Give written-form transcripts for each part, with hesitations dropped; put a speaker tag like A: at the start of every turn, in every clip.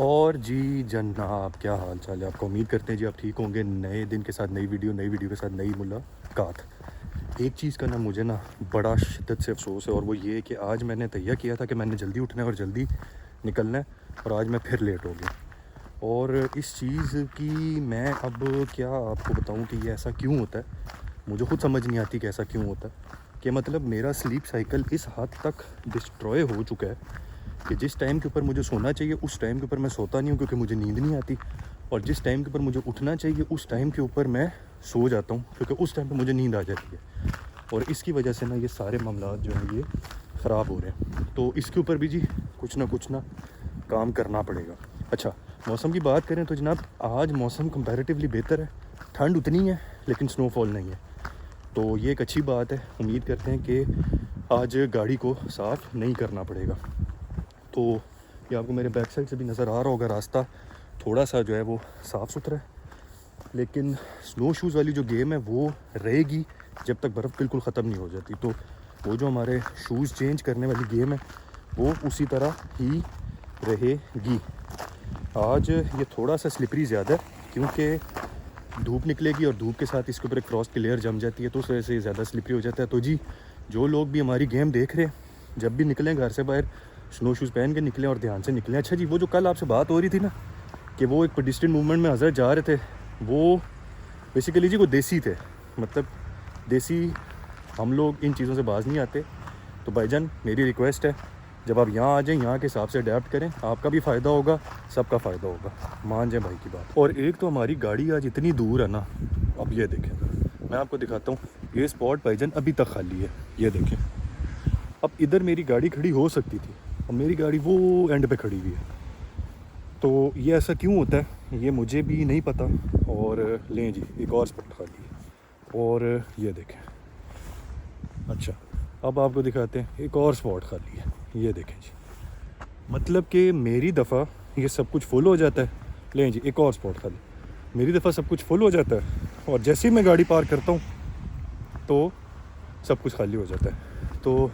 A: और जी जनाब, क्या हाल चाल है आपका? उम्मीद करते हैं जी आप ठीक होंगे। नए दिन के साथ नई वीडियो के साथ नई मुलाकात। एक चीज़ का ना मुझे ना बड़ा शिद्दत से अफसोस है, और वो ये कि आज मैंने तैयार किया था कि मैंने जल्दी उठना है और जल्दी निकलना है, और आज मैं फिर लेट हो गया। और इस चीज़ की मैं अब क्या आपको बताऊं कि ये ऐसा क्यों होता है। मुझे खुद समझ नहीं आती कि ऐसा क्यों होता है। कि मतलब मेरा स्लीप साइकिल इस हद तक डिस्ट्रॉय हो चुका है कि जिस टाइम के ऊपर मुझे सोना चाहिए उस टाइम के ऊपर मैं सोता नहीं हूँ, क्योंकि मुझे नींद नहीं आती। और जिस टाइम के ऊपर मुझे उठना चाहिए उस टाइम के ऊपर मैं सो जाता हूँ, क्योंकि उस टाइम पे मुझे नींद आ जाती है। और इसकी वजह से ना ये सारे मामला जो हैं ये ख़राब हो रहे हैं। तो इसके ऊपर भी जी कुछ ना काम करना पड़ेगा। अच्छा, मौसम की बात करें तो जनाब आज मौसम कंपैरेटिवली बेहतर है। ठंड उतनी है लेकिन स्नोफॉल नहीं है, तो ये एक अच्छी बात है। उम्मीद करते हैं कि आज गाड़ी को साफ़ नहीं करना पड़ेगा। तो ये आपको मेरे बैक साइड से भी नज़र आ रहा होगा, रास्ता थोड़ा सा जो है वो साफ़ सुथरा है। लेकिन स्नो शूज़ वाली जो गेम है वो रहेगी जब तक बर्फ़ बिल्कुल ख़त्म नहीं हो जाती। तो वो जो हमारे शूज़ चेंज करने वाली गेम है वो उसी तरह ही रहेगी। आज ये थोड़ा सा स्लिपरी ज़्यादा है, क्योंकि धूप निकलेगी और धूप के साथ इसके ऊपर एक फ्रॉस्ट की लेयर जम जाती है, तो उस वजह से ज़्यादा स्लिपरी हो जाता है। तो जी जो लोग भी हमारी गेम देख रहे हैं, जब भी निकलें घर से बाहर स्नो शूज़ पहन के निकलें और ध्यान से निकलें। अच्छा जी, वो जो कल आपसे बात हो रही थी ना कि वो एक पेडिस्ट्रियन मूवमेंट में हज़रत जा रहे थे, वो बेसिकली जी वो देसी थे। मतलब देसी, हम लोग इन चीज़ों से बाज नहीं आते। तो भाईजान मेरी रिक्वेस्ट है, जब आप यहाँ आ जाएँ यहाँ के हिसाब से अडेप्ट करें, आपका भी फ़ायदा होगा, सबका फ़ायदा होगा। मान जाए भाई की बात। और एक तो हमारी गाड़ी आज इतनी दूर है ना, अब ये देखें, मैं आपको दिखाता हूँ। ये स्पॉट भाईजान अभी तक खाली है, ये देखें। अब इधर मेरी गाड़ी खड़ी हो सकती थी और मेरी गाड़ी वो एंड पे खड़ी हुई है। तो ये ऐसा क्यों होता है ये मुझे भी नहीं पता। और लें जी एक और स्पॉट खाली है, और ये देखें। अच्छा, अब आपको दिखाते हैं एक और स्पॉट खाली है, ये देखें जी। मतलब कि मेरी दफ़ा ये सब कुछ फुल हो जाता है। लें जी एक और स्पॉट खाली, मेरी दफ़ा सब कुछ फुल हो जाता है, और जैसे ही मैं गाड़ी पार्क करता हूँ तो सब कुछ खाली हो जाता है। तो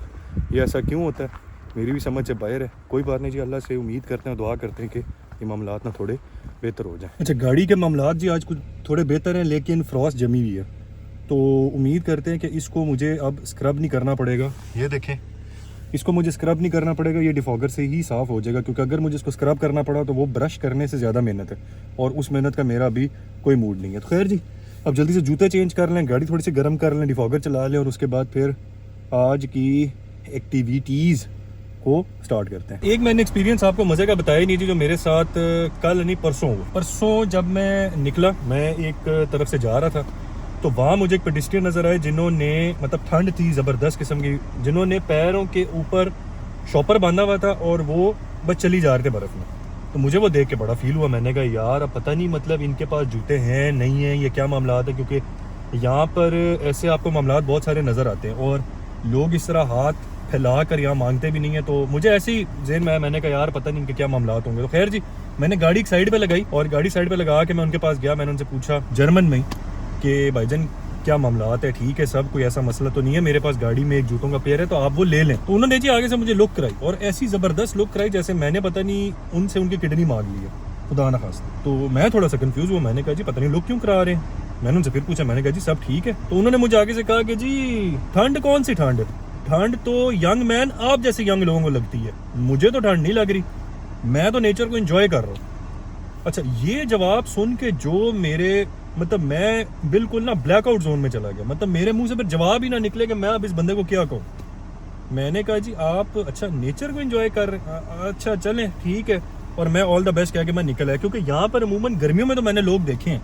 A: ये ऐसा क्यों होता है मेरी भी समझ से बाहर है। कोई बात नहीं जी, अल्लाह से उम्मीद करते हैं, दुआ करते हैं कि ये मामलात ना थोड़े बेहतर हो जाएं। अच्छा, गाड़ी के मामलात जी आज कुछ थोड़े बेहतर हैं, लेकिन फ्रॉस्ट जमी हुई है। तो उम्मीद करते हैं कि इसको मुझे अब स्क्रब नहीं करना पड़ेगा। ये देखें, इसको मुझे स्क्रब नहीं करना पड़ेगा, ये डिफॉगर से ही साफ़ हो जाएगा। क्योंकि अगर मुझे इसको स्क्रब करना पड़ा तो वो ब्रश करने से ज़्यादा मेहनत है, और उस मेहनत का मेरा अभी कोई मूड नहीं है। तो खैर जी, अब जल्दी से जूते चेंज कर लें, गाड़ी थोड़ी सी गर्म कर लें, डिफॉगर चला लें, और उसके बाद फिर आज की एक्टिविटीज़ को स्टार्ट करते हैं। एक मैंने एक्सपीरियंस आपको मज़े का बताया नहीं जी, जो मेरे साथ कल नहीं परसों जब मैं निकला, मैं एक तरफ से जा रहा था, तो वहाँ मुझे एक पेडिस्ट्रियन नज़र आए जिन्होंने, मतलब ठंड थी ज़बरदस्त किस्म की, जिन्होंने पैरों के ऊपर शॉपर बांधा हुआ था और वो बस चली जा रहे थे बर्फ़ में। तो मुझे वो देख के बड़ा फील हुआ। मैंने कहा यार अब पता नहीं मतलब इनके पास जूते हैं नहीं हैं, ये क्या मामला है। क्योंकि यहाँ पर ऐसे आपको मामलात बहुत सारे नज़र आते हैं और लोग इस तरह हाथ फैला कर यहाँ मांगते भी नहीं है। तो मुझे ऐसे ही ज़हन में मैंने कहा यार पता नहीं इनके क्या मामलात होंगे। तो खैर जी, मैंने गाड़ी एक साइड पे लगाई, और गाड़ी साइड पे लगा के मैं उनके पास गया। मैंने उनसे पूछा जर्मन में कि भाईजान क्या मामलात है, ठीक है सब, कोई ऐसा मसला तो नहीं है, मेरे पास गाड़ी में एक जूतों का पेयर है तो आप वो ले लें। तो उन्होंने जी आगे से मुझे लुक कराई, और ऐसी ज़बरदस्त लुक कराई जैसे मैंने पता नहीं उनसे उनकी किडनी मांग ली है, खुदा ना खास्ता। तो मैं थोड़ा सा कंफ्यूज हुआ। मैंने कहा जी पता नहीं लुक क्यों करा रहे हैं। मैंने उनसे फिर पूछा, मैंने कहा जी सब ठीक है। तो उन्होंने मुझे आगे से कहा कि जी ठंड कौन सी ठंड, ठंड तो यंग मैन आप जैसे यंग लोगों को लगती है, मुझे तो ठंड नहीं लग रही, मैं तो नेचर को एंजॉय कर रहा हूँ। अच्छा, ये जवाब सुन के जो मेरे, मतलब मैं बिल्कुल ना ब्लैकआउट जोन में चला गया। मतलब मेरे मुंह से फिर जवाब ही ना निकले कि मैं अब इस बंदे को क्या कहूँ। मैंने कहा जी आप अच्छा नेचर को एंजॉय कर रहे हैं, अच्छा चलें ठीक है, और मैं ऑल द बेस्ट कह के मैं निकल आया। क्योंकि यहाँ पर अमूमन गर्मियों में तो मैंने लोग देखे हैं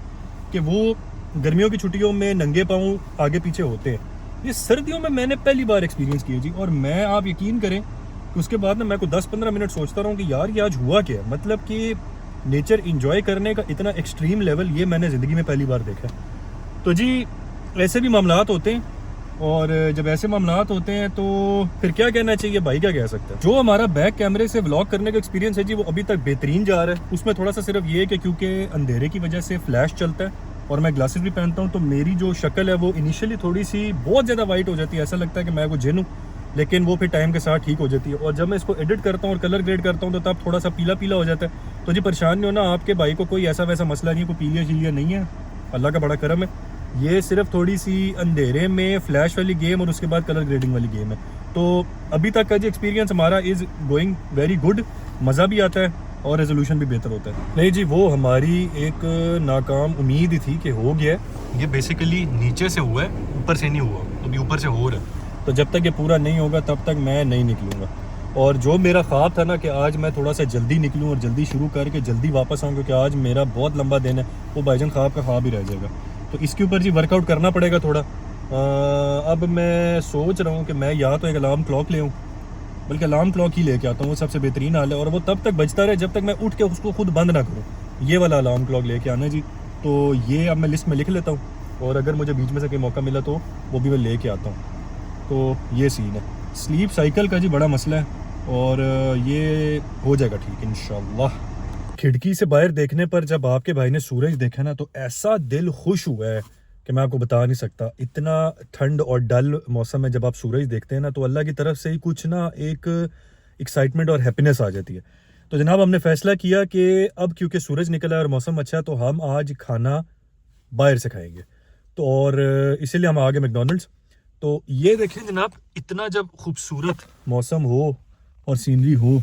A: कि वो गर्मियों की छुट्टियों में नंगे पाँव आगे पीछे होते हैं। ये सर्दियों में मैंने पहली बार एक्सपीरियंस किया जी। और मैं, आप यकीन करें कि उसके बाद ना मैं को 10-15 मिनट सोचता रहा हूँ कि यार ये आज हुआ क्या है। मतलब कि नेचर इंजॉय करने का इतना एक्सट्रीम लेवल ये मैंने ज़िंदगी में पहली बार देखा है। तो जी ऐसे भी मामलात होते हैं, और जब ऐसे मामलात होते हैं तो फिर क्या कहना चाहिए भाई, क्या कह सकते हैं। जो हमारा बैक कैमरे से व्लॉग करने का एक्सपीरियंस है जी, वो अभी तक बेहतरीन जा रहा है। उसमें थोड़ा सा सिर्फ ये है कि क्योंकि अंधेरे की वजह से फ्लैश चलता है और मैं ग्लासेस भी पहनता हूँ, तो मेरी जो शक्ल है वो इनिशियली थोड़ी सी बहुत ज़्यादा वाइट हो जाती है, ऐसा लगता है कि मैं वो जिन हूँ। लेकिन वो फिर टाइम के साथ ठीक हो जाती है। और जब मैं इसको एडिट करता हूँ और कलर ग्रेड करता हूँ तो तब थोड़ा सा पीला पीला हो जाता है। तो जी परेशान नहीं होना, आपके भाई को कोई ऐसा वैसा मसला नहीं, कोई पीलिया शीलिया नहीं है, अल्लाह का बड़ा करम है। ये सिर्फ थोड़ी सी अंधेरे में फ्लैश वाली गेम और उसके बाद कलर ग्रेडिंग वाली गेम है। तो अभी तक का जी एक्सपीरियंस हमारा इज़ गोइंग वेरी गुड, मज़ा भी आता है और रेजोल्यूशन भी बेहतर होता है। नहीं जी, वो हमारी एक नाकाम उम्मीद ही थी कि हो गया। ये बेसिकली नीचे से हुआ है, ऊपर से नहीं हुआ, अभी ऊपर से हो रहा है। तो जब तक ये पूरा नहीं होगा तब तक मैं नहीं निकलूँगा। और जो मेरा ख्वाब था ना कि आज मैं थोड़ा सा जल्दी निकलूँ और जल्दी शुरू करके जल्दी वापस आऊँ, क्योंकि आज मेरा बहुत लंबा दिन है, वो भाईजान ख्वाब का ख्वाब ही रह जाएगा। तो इसके ऊपर जी वर्कआउट करना पड़ेगा थोड़ा। अब मैं सोच रहा हूँ कि मैं या तो एक अलार्म क्लॉक ले आऊँ, बल्कि अलार्म क्लॉक ही लेके आता हूँ, वो सबसे बेहतरीन हाल है, और वो तब तक बजता रहे जब तक मैं उठ के उसको खुद बंद ना करूँ। ये वाला अलार्म क्लॉक लेके आना जी। तो ये अब मैं लिस्ट में लिख लेता हूँ, और अगर मुझे बीच में से कोई मौका मिला तो वो भी मैं लेके आता हूँ। तो ये सीन है। स्लीप साइकिल का जी बड़ा मसला है, और ये हो जाएगा ठीक इंशाल्लाह। खिड़की से बाहर देखने पर जब आपके भाई ने सूरज देखा ना, तो ऐसा दिल खुश हुआ है कि मैं आपको बता नहीं सकता। इतना ठंड और डल मौसम में जब आप सूरज देखते हैं ना, तो अल्लाह की तरफ से ही कुछ ना एक एक्साइटमेंट और हैप्पीनेस आ जाती है। तो जनाब हमने फैसला किया कि अब क्योंकि सूरज निकला है और मौसम अच्छा है, तो हम आज खाना बाहर से खाएंगे। तो और इसीलिए हम आ गए मैकडॉनल्ड्स। तो ये देखें जनाब, इतना जब खूबसूरत मौसम हो और सीनरी हो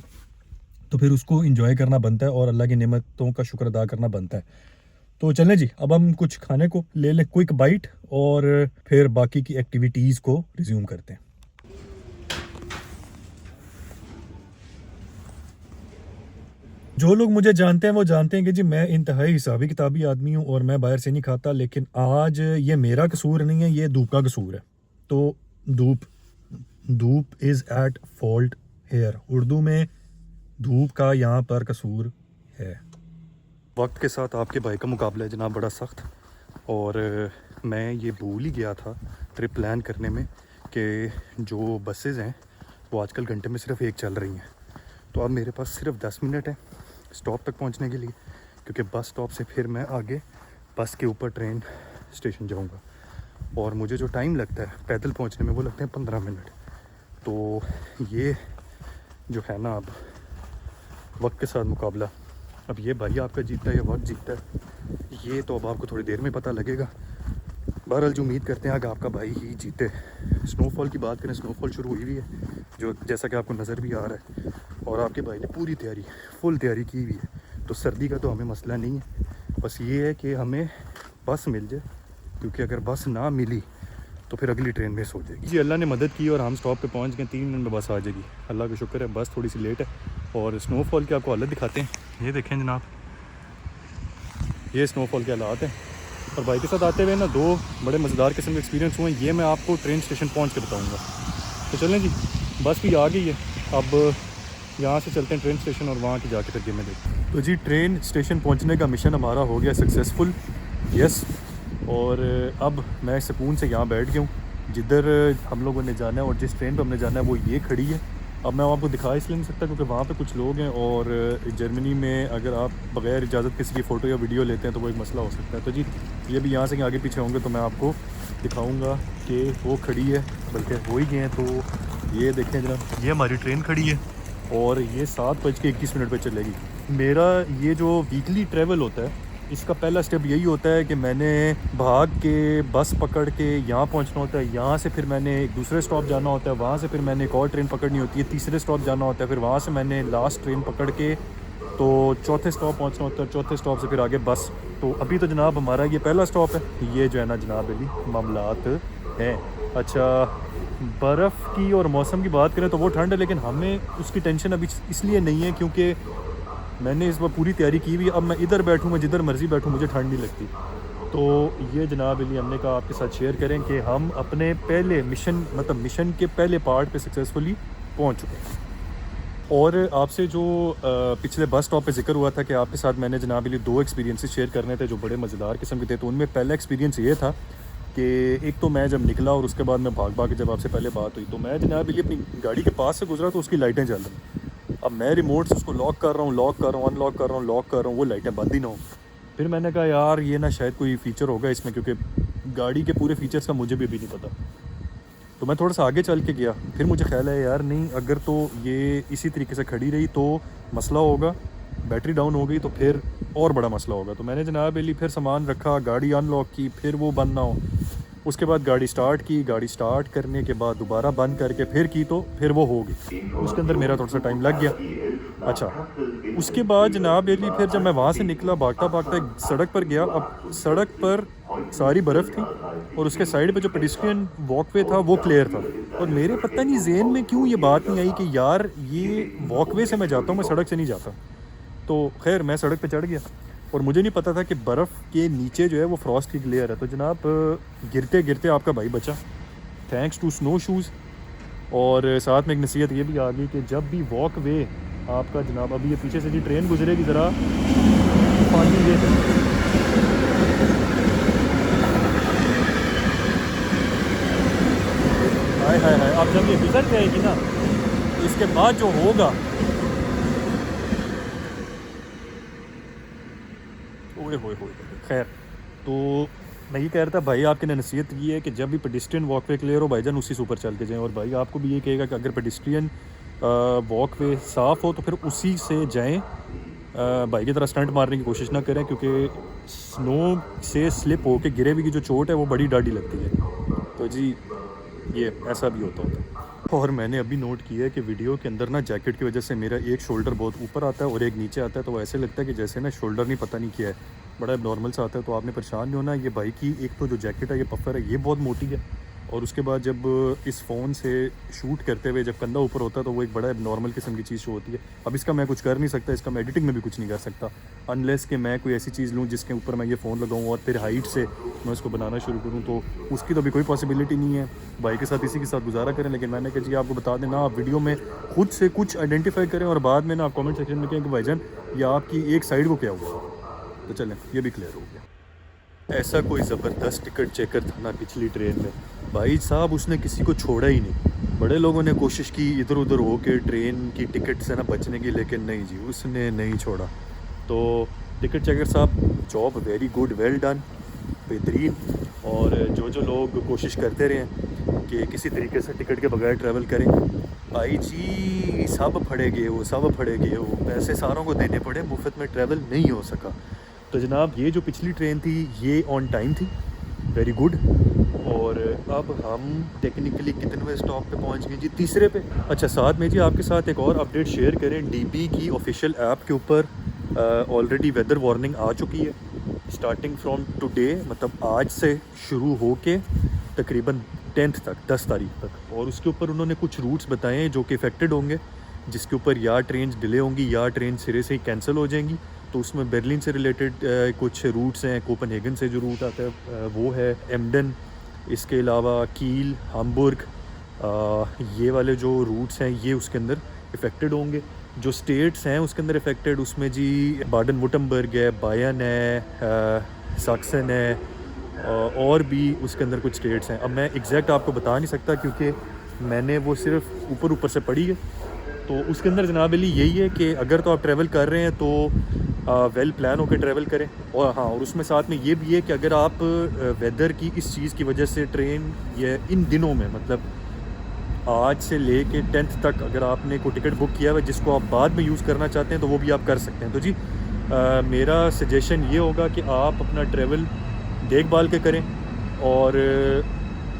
A: तो फिर उसको एंजॉय करना बनता है और अल्लाह की नेमतों का शुक्र अदा करना बनता है। तो चलें जी, अब हम कुछ खाने को ले लें, क्विक बाइट, और फिर बाकी की एक्टिविटीज़ को रिज्यूम करते हैं। जो लोग मुझे जानते हैं वो जानते हैं कि जी मैं इंतहाई हिसाबी किताबी आदमी हूँ और मैं बाहर से नहीं खाता। लेकिन आज ये मेरा कसूर नहीं है, ये धूप का कसूर है। तो धूप is at fault here, Urdu में धूप का यहाँ पर कसूर है। वक्त के साथ आपके भाई का मुकाबला है जनाब बड़ा सख्त, और मैं ये भूल ही गया था ट्रिप प्लान करने में कि जो बसेस हैं वो आजकल घंटे में सिर्फ एक चल रही हैं। तो अब मेरे पास सिर्फ 10 मिनट है स्टॉप तक पहुंचने के लिए, क्योंकि बस स्टॉप से फिर मैं आगे बस के ऊपर ट्रेन स्टेशन जाऊंगा, और मुझे जो टाइम लगता है पैदल पहुंचने में वो लगते हैं 15 मिनट। तो ये जो है ना, अब वक्त के साथ मुकाबला, अब ये भाई आपका जीतता है या वक्त जीतता है, ये तो अब आपको थोड़ी देर में पता लगेगा। बहरहाल जो उम्मीद करते हैं कि आपका भाई ही जीते। स्नोफॉल की बात करें, स्नोफॉल शुरू हुई है, जो जैसा कि आपको नज़र भी आ रहा है, और आपके भाई ने पूरी तैयारी, फुल तैयारी की हुई है। तो सर्दी का तो हमें मसला नहीं है, बस ये है कि हमें बस मिल जाए, क्योंकि अगर बस ना मिली तो फिर अगली ट्रेन मिस हो जाएगी। जी अल्लाह ने मदद की और हम स्टॉप पे पहुंच गए, 3 मिनट में बस आ जाएगी, अल्लाह का शुक्र है। बस थोड़ी सी लेट है, और स्नोफॉल की आपको हालत दिखाते हैं। ये देखें जनाब, ये स्नोफॉल के हालात हैं। और भाई के साथ आते हुए ना 2 बड़े मज़ेदार किस्म के एक्सपीरियंस हुए, ये मैं आपको ट्रेन स्टेशन पहुँच के बताऊँगा। तो चलें जी, बस भी आ गई है, अब यहाँ से चलते हैं ट्रेन स्टेशन और वहाँ की जाके फिर गेमें देखते हैं। तो जी ट्रेन स्टेशन पहुँचने का मिशन हमारा हो गया सक्सेसफुल, यस। और अब मैं सुकून से यहाँ बैठ गया हूँ जिधर हम लोगों ने जाना है, और जिस ट्रेन पर हमने जाना है वो ये खड़ी है। अब मैं आपको दिखा इसलिए नहीं सकता क्योंकि वहाँ पे कुछ लोग हैं, और जर्मनी में अगर आप बग़ैर इजाज़त किसी की फ़ोटो या वीडियो लेते हैं तो वो एक मसला हो सकता है। तो जी ये भी यहाँ से आगे पीछे होंगे तो मैं आपको दिखाऊँगा कि वो खड़ी है, बल्कि हो ही गए हैं। तो ये देखें जनाब, ये हमारी ट्रेन खड़ी है, और ये 7:21 पर चलेगी। मेरा ये जो वीकली ट्रैवल होता है, इसका पहला स्टेप यही होता है कि मैंने भाग के बस पकड़ के यहाँ पहुँचना होता है, यहाँ से फिर मैंने एक दूसरे स्टॉप जाना होता है, वहाँ से फिर मैंने एक और ट्रेन पकड़नी होती है, तीसरे स्टॉप जाना होता है, फिर वहाँ से मैंने लास्ट ट्रेन पकड़ के तो चौथे स्टॉप पहुँचना होता है, चौथे स्टॉप से फिर आगे बस। तो अभी तो जनाब हमारा ये पहला स्टॉप है, ये जो है ना जनाब अली मामलात हैं। अच्छा, बर्फ़ की और मौसम की बात करें तो वो ठंड है, लेकिन हमें उसकी टेंशन अभी इसलिए नहीं है क्योंकि मैंने इस बार पूरी तैयारी की हुई। अब मैं इधर बैठूँ, मैं जिधर मर्ज़ी बैठूँ, मुझे ठंड नहीं लगती। तो ये जनाब अली हमने कहा आपके साथ शेयर करें कि हम अपने पहले मिशन के पहले पार्ट पे सक्सेसफुली पहुंच चुके हैं। और आपसे जो पिछले बस स्टॉप पे जिक्र हुआ था कि आपके साथ मैंने जनाब अली 2 एक्सपीरियंसेस शेयर करने थे जो बड़े मज़ेदार किस्म के थे। तो उनमें पहला एक्सपीरियंस ये था कि एक तो मैं जब निकला और उसके बाद मैं भाग के जब आपसे पहले बात हुई, तो मैं जनाब अली अपनी गाड़ी के पास से गुजरा तो उसकी लाइटें जल रही। अब मैं रिमोट से उसको लॉक कर रहा हूँ, अनलॉक कर रहा हूँ, लॉक कर रहा हूँ, वो लाइटें बंद ही ना हो। फिर मैंने कहा यार ये ना शायद कोई फ़ीचर होगा इसमें, क्योंकि गाड़ी के पूरे फ़ीचर्स का मुझे भी नहीं पता। तो मैं थोड़ा सा आगे चल के गया, फिर मुझे ख्याल है यार नहीं, अगर तो ये इसी तरीके से खड़ी रही तो मसला होगा, बैटरी डाउन हो गई तो फिर और बड़ा मसला होगा। तो मैंने जनाब अली फिर सामान रखा, गाड़ी अनलॉक की, फिर वो बंद ना हो। उसके बाद गाड़ी स्टार्ट की, गाड़ी स्टार्ट करने के बाद दोबारा बंद करके फिर की तो फिर वो हो गई। उसके अंदर मेरा थोड़ा सा टाइम लग गया। अच्छा, उसके बाद जनाब अली फिर जब मैं वहाँ से निकला भागता भागता एक सड़क पर गया। अब सड़क पर सारी बर्फ़ थी और उसके साइड पे जो पेडिस्ट्रियन वॉकवे था वो क्लियर था। और मेरे पता नहीं जेहन में क्यों ये बात नहीं आई कि यार ये वॉकवे से मैं जाता हूँ, मैं सड़क से नहीं जाता। तो खैर मैं सड़क पे चढ़ गया और मुझे नहीं पता था कि बर्फ़ के नीचे जो है वो फ्रॉस्ट की लेयर है। तो जनाब गिरते गिरते आपका भाई बचा, थैंक्स टू स्नो शूज़। और साथ में एक नसीहत ये भी आ गई कि जब भी वॉक वे आपका जनाब, अभी ये पीछे से जी ट्रेन गुजरेगी, ज़रा पानी ये हाय हाय हाय। अब जब ये गुजर जाएगी ना इसके बाद जो होगा, ओए होए होए। खैर, तो मैं ये कह रहा था भाई आपके लिए नसीहत ये है कि जब भी पेडिस्ट्रियन वॉकवे क्लियर हो भाईजान उसी से ऊपर चल के जाएं। और भाई आपको भी ये कहेगा कि अगर पेडिस्ट्रियन वॉकवे साफ़ हो तो फिर उसी से जाएं। भाई की तरह स्टंट मारने की कोशिश ना करें, क्योंकि स्नो से स्लिप होके गिरे भी की जो चोट है वो बड़ी डाढ़ी लगती है। तो जी ये ऐसा भी होता है। और मैंने अभी नोट किया है कि वीडियो के अंदर ना जैकेट की वजह से मेरा एक शोल्डर बहुत ऊपर आता है और एक नीचे आता है। तो ऐसे लगता है कि जैसे ना शोल्डर नहीं पता नहीं क्या है, बड़ा नॉर्मल सा आता है। तो आपने परेशान नहीं होना। ये भाई की एक तो जो जैकेट है ये पफर है, ये बहुत मोटी है। और उसके बाद जब इस फ़ोन से शूट करते हुए जब कंधा ऊपर होता है तो वो एक बड़ा नॉर्मल किस्म की चीज़ शो होती है। अब इसका मैं कुछ कर नहीं सकता, इसका मैं एडिटिंग में भी कुछ नहीं कर सकता अनलेस कि मैं कोई ऐसी चीज़ लूँ जिसके ऊपर मैं ये फ़ोन लगाऊँ और फिर हाइट से मैं उसको बनाना शुरू करूँ। तो उसकी तो अभी कोई पॉसिबिलिटी नहीं है। भाई के साथ इसी के साथ गुजारा करें। लेकिन मैंने कहा जी आपको बता दें ना, आप वीडियो में खुद से कुछ आइडेंटिफाई करें और बाद में ना आप कमेंट सेक्शन में कहें कि भाईजान ये आपकी एक साइड को क्या हुआ। तो चलें ये भी क्लियर हो गया। ऐसा कोई ज़बरदस्त टिकट चेकर था ना पिछली ट्रेन में, भाई साहब उसने किसी को छोड़ा ही नहीं। बड़े लोगों ने कोशिश की इधर उधर हो के ट्रेन की टिकट से ना बचने की, लेकिन नहीं जी उसने नहीं छोड़ा। तो टिकट चेकर साहब job very good, well done, बेहतरीन। और जो लोग कोशिश करते रहे कि किसी तरीके से टिकट के बगैर ट्रैवल करें, भाई जी सब फड़े गए वो, सब फड़े गए वो, पैसे सारों को देने पड़े, मुफ्त में ट्रैवल नहीं हो सका। तो जनाब ये जो पिछली ट्रेन थी ये ऑन टाइम थी, वेरी गुड। और अब हम टेक्निकली कितने स्टॉप पे पहुंच गए जी? तीसरे पे। अच्छा, साथ में जी आपके साथ एक और अपडेट शेयर करें। डीपी की ऑफिशियल ऐप के ऊपर ऑलरेडी वेदर वार्निंग आ चुकी है स्टार्टिंग फ्रॉम टुडे, मतलब आज से शुरू हो के तकरीबन 10th तक, 10 तारीख तक। और उसके ऊपर उन्होंने कुछ रूट्स बताए हैं जो कि इफ़ेक्टेड होंगे, जिसके ऊपर या ट्रेन डिले होंगी या ट्रेन सिरे से ही कैंसिल हो जाएंगी। तो उसमें बर्लिन से रिलेटेड कुछ रूट्स हैं, कोपनहेगन से जो रूट आता है वो है, एम्डन, इसके अलावा कील, हाम्बुर्ग, ये वाले जो रूट्स हैं ये उसके अंदर इफ़ेक्टेड होंगे। जो स्टेट्स हैं उसके अंदर इफ़ेक्टेड, उसमें जी बाडन वुर्टमबर्ग है, बायन है, सक्सन है, और भी उसके अंदर कुछ स्टेट्स हैं। अब मैं एग्जैक्ट आपको बता नहीं सकता क्योंकि मैंने वो सिर्फ ऊपर ऊपर से पढ़ी है। तो उसके अंदर जनाब अली यही है कि अगर तो आप ट्रैवल कर रहे हैं तो वेल प्लान होकर ट्रैवल करें। और हाँ, और उसमें साथ में ये भी है कि अगर आप वेदर की इस चीज़ की वजह से ट्रेन ये इन दिनों में, मतलब आज से ले कर 10th तक अगर आपने कोई टिकट बुक किया हुआ जिसको आप बाद में यूज़ करना चाहते हैं तो वो भी आप कर सकते हैं। तो जी मेरा सजेशन ये होगा कि आप अपना ट्रैवल देखभाल के करें और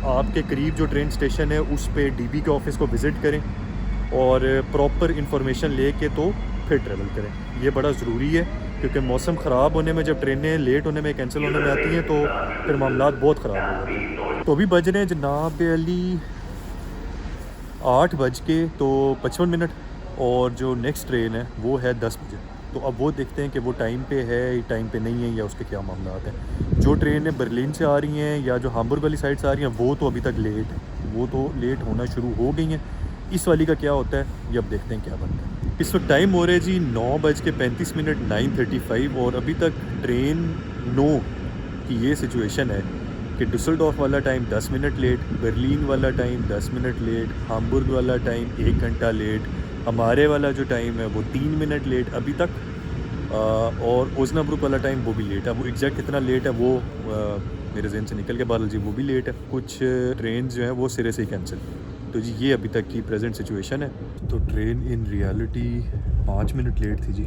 A: आपके करीब जो ट्रेन स्टेशन है उस पर डीबी के ऑफिस को विज़िट करें और प्रॉपर इंफॉर्मेशन ले के तो फिर ट्रैवल करें। ये बड़ा ज़रूरी है क्योंकि मौसम ख़राब होने में, जब ट्रेनें लेट होने में, कैंसिल होने में आती हैं तो फिर मामलात बहुत ख़राब हो जाते हैं। तो अभी बज रहे हैं जनाब अली 8:55 और जो नेक्स्ट ट्रेन है वो है 10 बजे। तो अब वो देखते हैं कि वो टाइम पे है, टाइम पे नहीं है, या उसके क्या मामला हैं। जो ट्रेनें बर्लिन से आ रही हैं या जो हाम्बुर्ग वाली साइड से आ रही हैं वो तो अभी तक लेट है, वो तो लेट होना शुरू हो गई हैं। इस वाली का क्या होता है ये अब देखते हैं क्या बनता है। इस वक्त टाइम हो रहा है जी 9:35, 9:35, और अभी तक ट्रेन 9 की ये सिचुएशन है कि डुसलडॉर्फ वाला टाइम 10 मिनट लेट, बर्लिन वाला टाइम 10 मिनट लेट, हाम्बुर्ग वाला टाइम 1 घंटा लेट, हमारे वाला जो टाइम है वो 3 मिनट लेट अभी तक, और ओस्नाब्रुक वाला टाइम वो भी लेट है। वो एग्जैक्ट कितना लेट है वो मेरे जहन से निकल के बादल जी, वो भी लेट है। कुछ ट्रेन जो हैं वो सिरे से ही कैंसिल। तो जी ये अभी तक की प्रेजेंट सिचुएशन है। तो train in reality 5 minute late थी जी,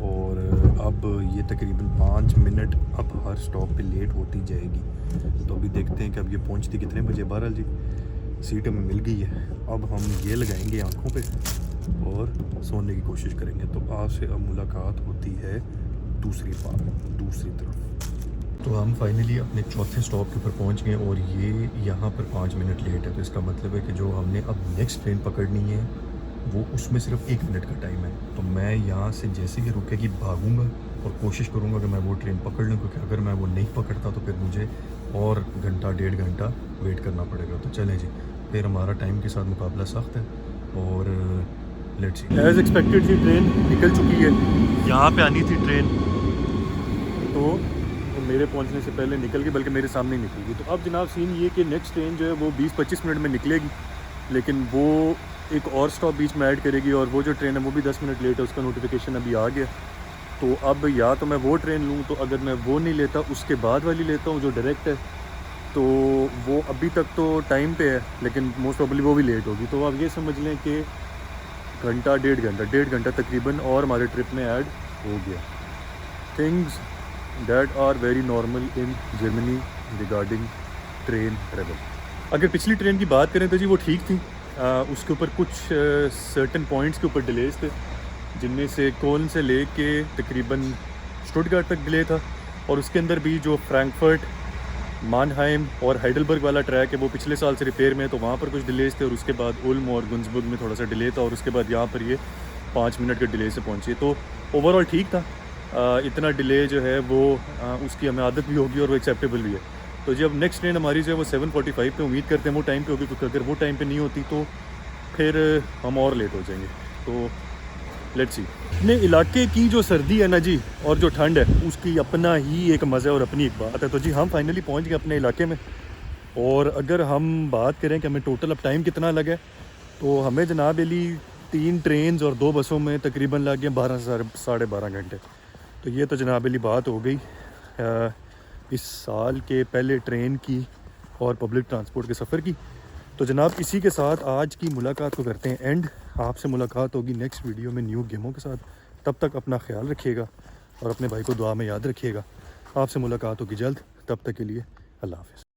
A: और अब ये तकरीबन 5 मिनट अब हर स्टॉप पे लेट होती जाएगी। तो अभी देखते हैं कि अब ये पहुंचती कितने बजे। बहरहाल जी सीट हमें मिल गई है, अब हम ये लगाएंगे आँखों पे और सोने की कोशिश करेंगे। तो आपसे अब मुलाकात होती है दूसरी तरफ। तो हम फाइनली अपने चौथे स्टॉप के ऊपर पहुंच गए और ये यहाँ पर 5 मिनट लेट है। तो इसका मतलब है कि जो हमने अब नेक्स्ट ट्रेन पकड़नी है वो उसमें सिर्फ 1 मिनट का टाइम है। तो मैं यहाँ से जैसे ही रुकेगी भागूंगा और कोशिश करूँगा कि मैं वो ट्रेन पकड़ लूँ, क्योंकि अगर मैं वो नहीं पकड़ता तो फिर मुझे और घंटा 1.5 घंटा वेट करना पड़ेगा। तो चलें जी, फिर हमारा टाइम के साथ मुकाबला सख्त है और लेट्स सी। एज़ एक्सपेक्टेड थी ट्रेन निकल चुकी है, यहाँ पे आनी थी ट्रेन तो मेरे पहुंचने से पहले निकल गई, बल्कि मेरे सामने ही निकल गई। तो अब जनाब सीन ये कि नेक्स्ट ट्रेन जो है वो 20-25 मिनट में निकलेगी, लेकिन वो एक और स्टॉप बीच में ऐड करेगी और वो जो ट्रेन है वो भी 10 मिनट लेट है, उसका नोटिफिकेशन अभी आ गया। तो अब या तो मैं वो ट्रेन लूँ, तो अगर मैं वो नहीं लेता उसके बाद वाली लेता हूँ जो डायरेक्ट है, तो वो अभी तक तो टाइम पे है लेकिन मोस्ट प्रोबेबली वो भी लेट होगी। तो आप ये समझ लें कि घंटा 1.5 घंटा तकरीबन और हमारे ट्रिप में ऐड हो गया। Things that are very normal in Germany regarding train travel. अगर पिछली ट्रेन की बात करें तो जी वो ठीक थी, उसके ऊपर कुछ सर्टन पॉइंट्स के ऊपर डिलेज थे, जिनमें से कोलन से ले के तकरीबन स्टुटगार्ट तक डिले था। और उसके अंदर भी जो फ्रैंकफर्ट, मानहाइम और हाइडलबर्ग वाला ट्रैक है वो पिछले साल से रिपेयर में है, तो वहाँ पर कुछ डिलेज थे। और उसके बाद उल्म और गुंसबर्ग में थोड़ा सा डिले था और उसके बाद यहाँ पर ये 5 मिनट के डिले से पहुँची। तो ओवरऑल ठीक था। इतना डिले जो है वो उसकी हमें आदत भी होगी और वो एक्सेप्टेबल भी है। तो जी अब नेक्स्ट ट्रेन हमारी जो है वो 7:45 पे उम्मीद करते हैं वो टाइम पे होगी, क्योंकि अगर वो टाइम पे नहीं होती तो फिर हम और लेट हो जाएंगे। तो लेट्स सी। अपने इलाके की जो सर्दी है ना जी और जो ठंड है उसकी अपना ही एक मज़ा और अपनी एक बात है। तो जी हम फाइनली पहुंच गए अपने इलाके में, और अगर हम बात करें कि हमें टोटल अब टाइम कितना लगा है, तो हमें जनाब अली 3 ट्रेन और 2 बसों में तकरीबन लग गए 12 से साढ़े 12 घंटे। तो ये तो जनाब अली बात हो गई इस साल के पहले ट्रेन की और पब्लिक ट्रांसपोर्ट के सफ़र की। तो जनाब इसी के साथ आज की मुलाकात को करते हैं एंड। आपसे मुलाकात होगी नेक्स्ट वीडियो में न्यू गेमों के साथ। तब तक अपना ख्याल रखिएगा और अपने भाई को दुआ में याद रखिएगा। आपसे मुलाकात होगी जल्द, तब तक के लिए अल्लाह हाफ़िज़।